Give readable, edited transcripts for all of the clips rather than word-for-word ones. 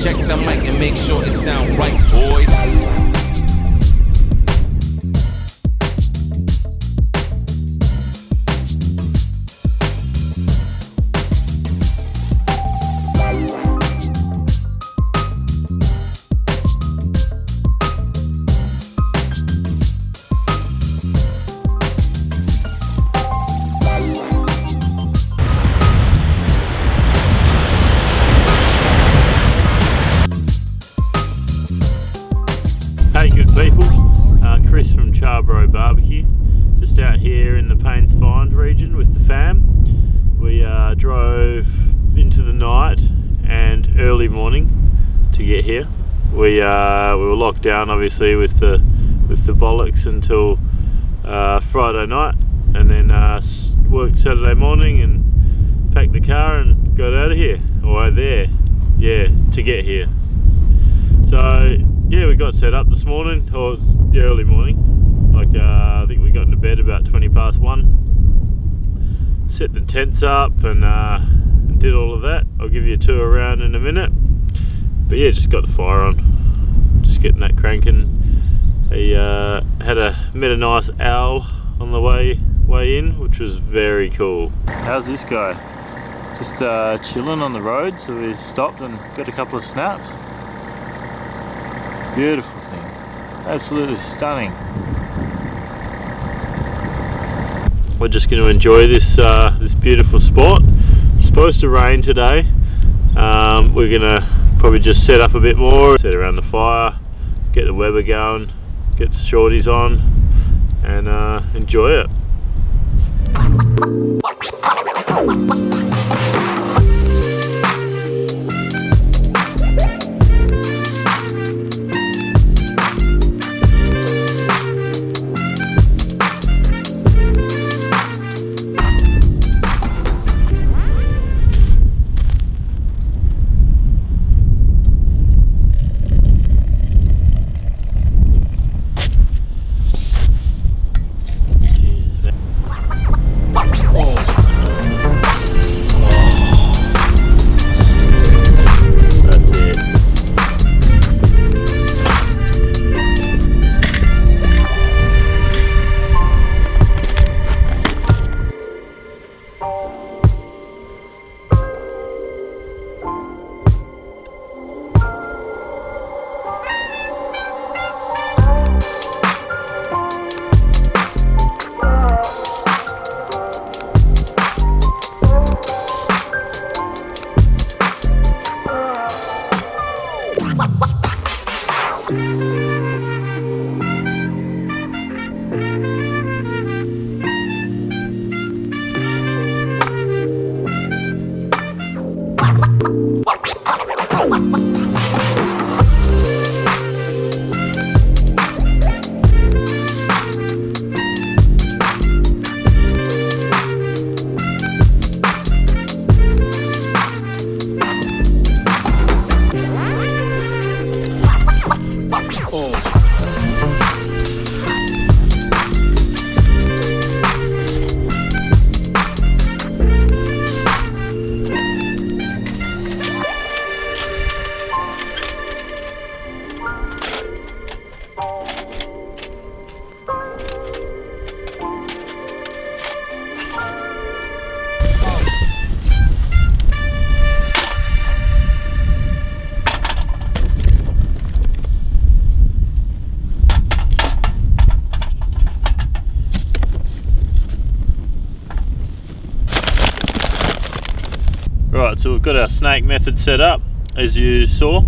check the mic and make sure it sound right, boys. Chris from Barbecue, just out here in the Pains Find region with the fam. We drove into the night and early morning to get here. We were locked down obviously with the bollocks until Friday night, and then worked Saturday morning and packed the car and got out of here, or there, yeah, to get here. So yeah, we got set up this morning, or early morning. Like I think we got into bed about 20 past 1. Set the tents up and did all of that. I'll give you a tour around in a minute. But yeah, just got the fire on, just getting that cranking. He met a nice owl on the way in, which was very cool. How's this guy? Just chilling on the road, so we stopped and got a couple of snaps. Beautiful thing, absolutely stunning. We're just going to enjoy this this beautiful spot. It's supposed to rain today. We're going to probably just set up a bit more, set around the fire, get the Weber going, get the shorties on, and enjoy it. Right, so we've got our snake method set up, as you saw.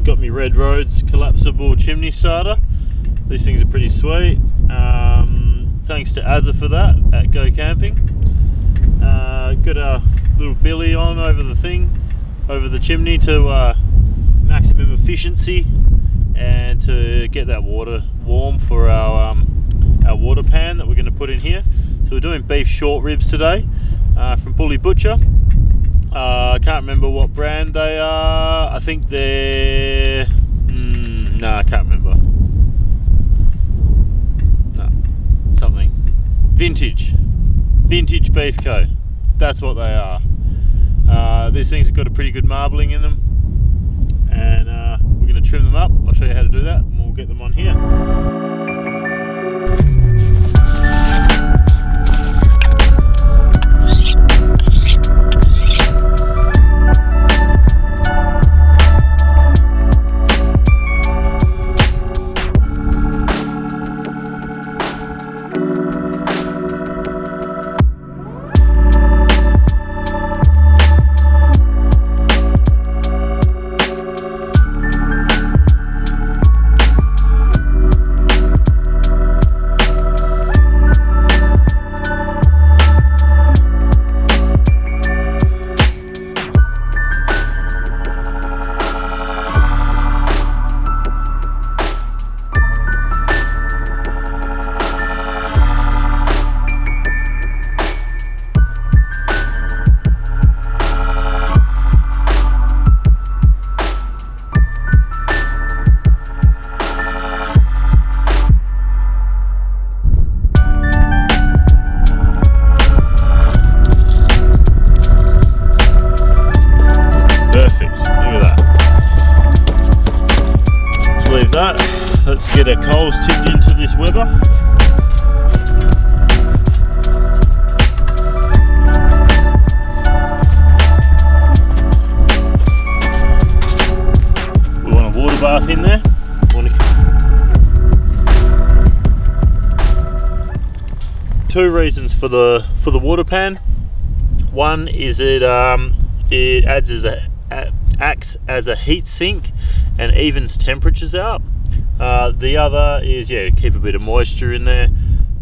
Got me Red Roads collapsible chimney starter. These things are pretty sweet. Thanks to Azza for that at Go Camping. Got our little billy on over the chimney to maximum efficiency and to get that water warm for our water pan that we're going to put in here. So we're doing beef short ribs today from Bully Butcher. I can't remember what brand they are. I think they're... no, I can't remember. No, something. Vintage Beef Co. That's what they are. These things have got a pretty good marbling in them. up. I'll show you how to do that and we'll get them on here. Let's get our coals tipped into this Weber. We want a water bath in there. Two reasons for the water pan. One is it acts as a heat sink and evens temperatures out. The other is, keep a bit of moisture in there.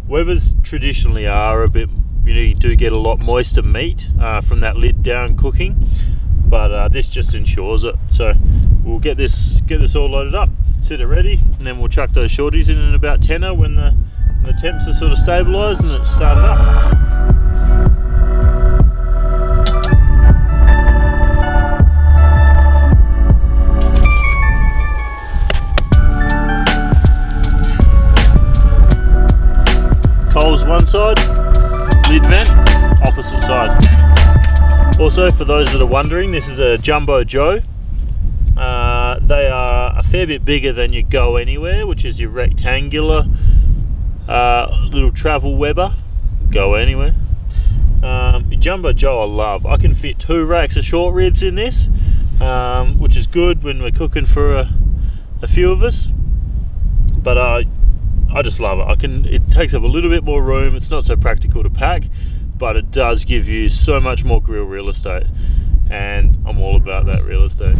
Webers traditionally are a bit, you do get a lot moister meat from that lid down cooking, but this just ensures it. So we'll get this all loaded up, set it ready, and then we'll chuck those shorties in about 10er when the temps are sort of stabilised and it's started up. Coals one side, lid vent, opposite side. Also, for those that are wondering, this is a Jumbo Joe. They are a fair bit bigger than your Go Anywhere, which is your rectangular little travel Weber. Go Anywhere. Jumbo Joe I love. I can fit 2 racks of short ribs in this, which is good when we're cooking for a few of us. But I just love it. It takes up a little bit more room. It's not so practical to pack, but it does give you so much more grill real estate, and I'm all about that real estate.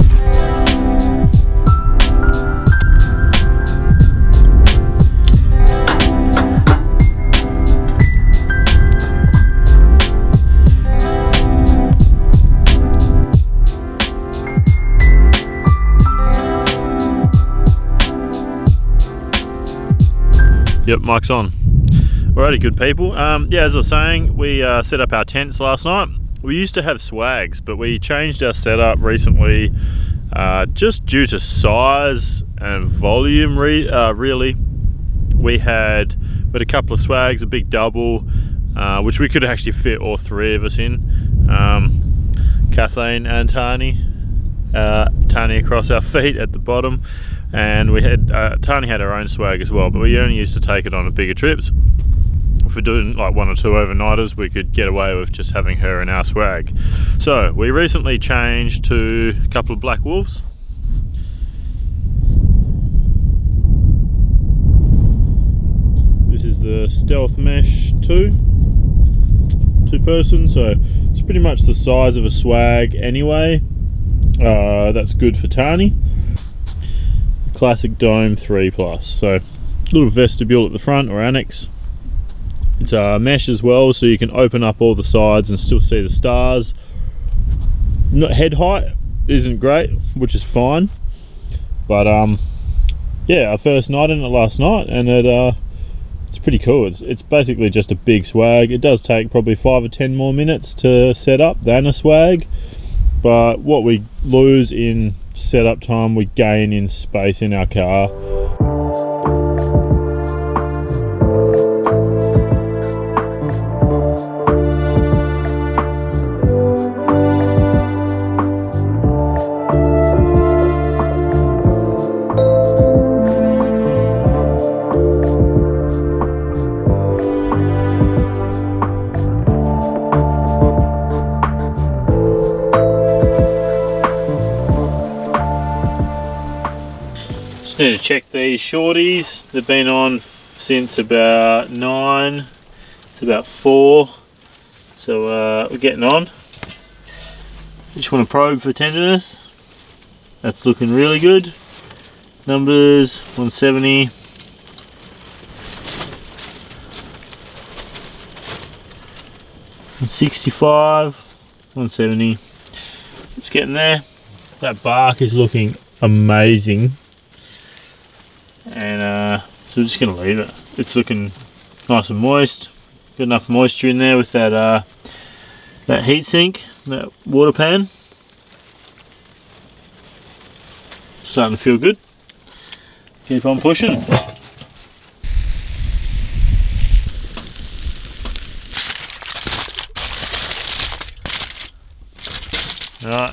Yep, mic's on. Alrighty, good people. As I was saying, we set up our tents last night. We used to have swags, but we changed our setup recently just due to size and volume. Really, we had a couple of swags, a big double, which we could actually fit all 3 of us in. Kathleen and Tani across our feet at the bottom, and we had Tani had her own swag as well, but we only used to take it on the bigger trips. If we're doing like 1 or 2 overnighters, we could get away with just having her in our swag. So we recently changed to a couple of Black Wolves. This is the Stealth Mesh 2-person, so it's pretty much the size of a swag anyway. That's good for Tani. Classic Dome 3+, so little vestibule at the front, or annex. It's mesh as well, so you can open up all the sides and still see the stars. Head height isn't great, which is fine, but our first night in it last night, and it's pretty cool. It's basically just a big swag. It does take probably 5 or 10 more minutes to set up than a swag, but what we lose in setup time, we gain in space in our car. Need to check these shorties. They've been on since about 9. It's about 4. So we're getting on. Just want to probe for tenderness. That's looking really good. Numbers 170. $65, 170. It's getting there. That bark is looking amazing, and so we're just gonna leave it. It's looking nice and moist. Got enough moisture in there with that that heat sink, that water pan. Starting to feel good. Keep on pushing. Right,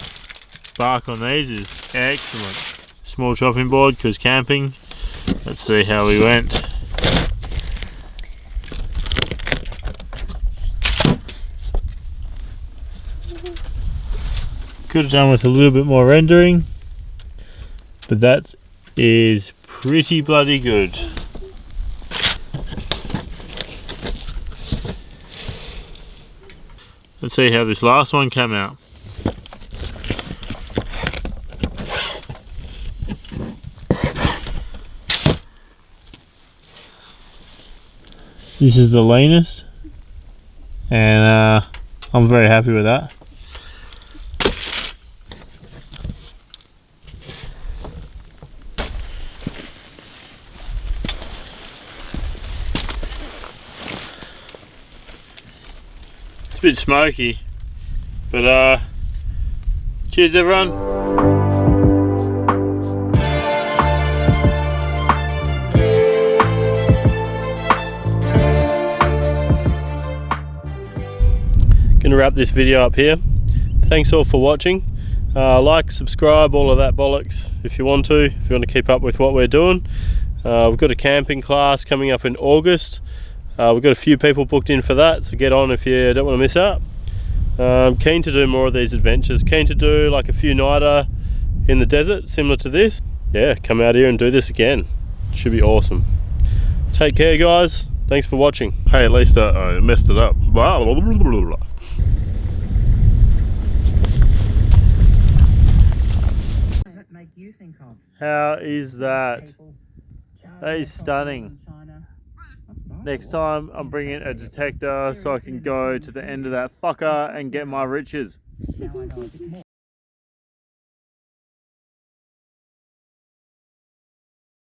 bark on these is excellent. Small chopping board because camping. Let's see how we went. Could have done with a little bit more rendering, but that is pretty bloody good. Let's see how this last one came out. This is the leanest, and I'm very happy with that. It's a bit smoky, but cheers everyone. Gonna wrap this video up here. Thanks all for watching. Like, subscribe, all of that bollocks if you want to keep up with what we're doing. We've got a camping class coming up in August. We've got a few people booked in for that, so get on if you don't want to miss out. Keen to do more of these adventures. Keen to do like a few nighter in the desert similar to this. Yeah, come out here and do this again. Should be awesome. Take care guys. Thanks for watching. Hey, at least I messed it up. How is that? That is stunning. Next time I'm bringing a detector so I can go to the end of that fucker and get my riches.